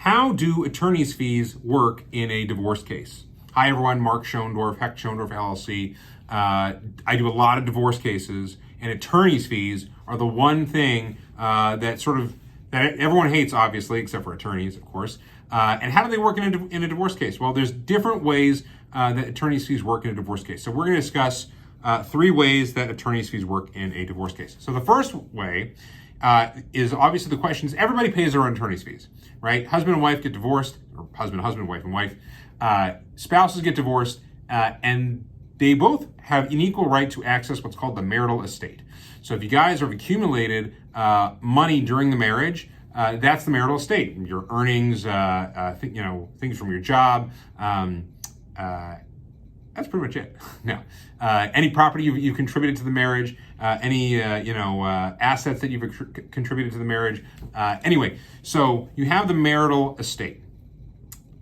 How do attorney's fees work in a divorce case? Hi everyone, Mark Schondorf, Schondorf LLC. I do a lot of divorce cases, and attorney's fees are the one thing that everyone hates, obviously, except for attorneys, of course. And how do they work in a divorce case? Well, there's different ways that attorney's fees work in a divorce case. So we're going to discuss 3 ways that attorney's fees work in a divorce case. So the first way is obviously the question is everybody pays their own attorney's fees, right? Husband and wife get divorced, or husband, wife, and wife. Spouses get divorced, and they both have an equal right to access what's called the marital estate. So if you guys have accumulated money during the marriage, that's the marital estate. Your earnings, things from your job. That's pretty much it. No, any property you've contributed to the marriage, any assets that you've contributed to the marriage. Anyway, so you have the marital estate,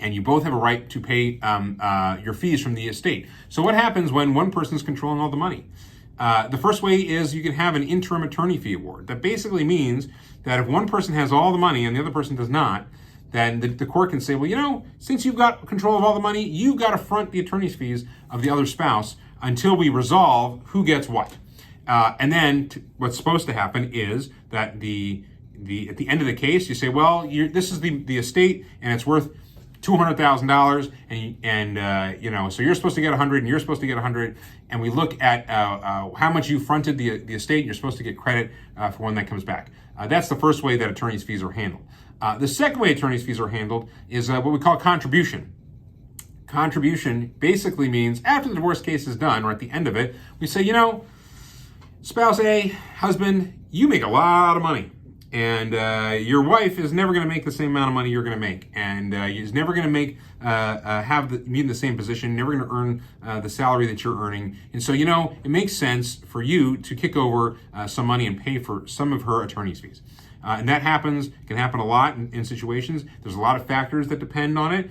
and you both have a right to pay your fees from the estate. So what happens when one person's controlling all the money? The first way is you can have an interim attorney fee award. That basically means that if one person has all the money and the other person does not, then the court can say, well, since you've got control of all the money, you've got to front the attorney's fees of the other spouse until we resolve who gets what. And then what's supposed to happen is that at the end of the case, you say, well, this is the estate, and it's worth $200,000, and so you're supposed to get 100, and you're supposed to get 100, and we look at how much you fronted the estate, and you're supposed to get credit for when that comes back. That's the first way that attorney's fees are handled. The second way attorney's fees are handled is what we call contribution. Contribution basically means after the divorce case is done, or at the end of it, we say, spouse A, husband, you make a lot of money, and your wife is never going to make the same amount of money you're going to make, and is never going to be in the same position, never going to earn the salary that you're earning. And so, it makes sense for you to kick over some money and pay for some of her attorney's fees. And that can happen a lot in situations. There's a lot of factors that depend on it.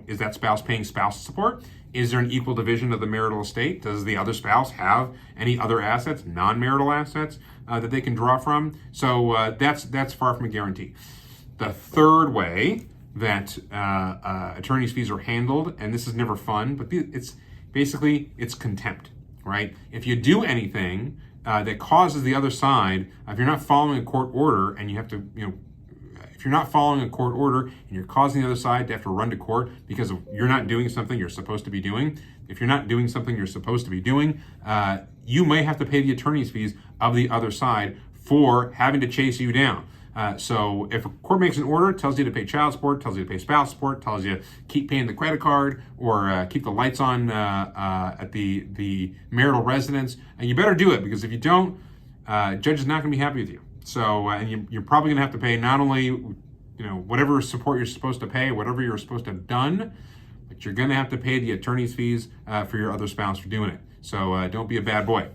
Is that spouse paying spouse support? Is there an equal division of the marital estate? Does the other spouse have any other assets, non-marital assets, that they can draw from? So that's far from a guarantee. The third way that attorney's fees are handled, and this is never fun, but it's contempt, right? If you do anything that causes the other side, if you're not following a court order and you have to, if you're not following a court order and you're causing the other side to have to run to court because you're not doing something you're supposed to be doing, if you're not doing something you're supposed to be doing, you may have to pay the attorney's fees of the other side for having to chase you down. So if a court makes an order, tells you to pay child support, tells you to pay spouse support, tells you keep paying the credit card, or keep the lights on at the marital residence, and you better do it, because if you don't, judge is not going to be happy with you. So and you're probably going to have to pay not only whatever support you're supposed to pay, whatever you're supposed to have done, but you're going to have to pay the attorney's fees for your other spouse for doing it. So don't be a bad boy.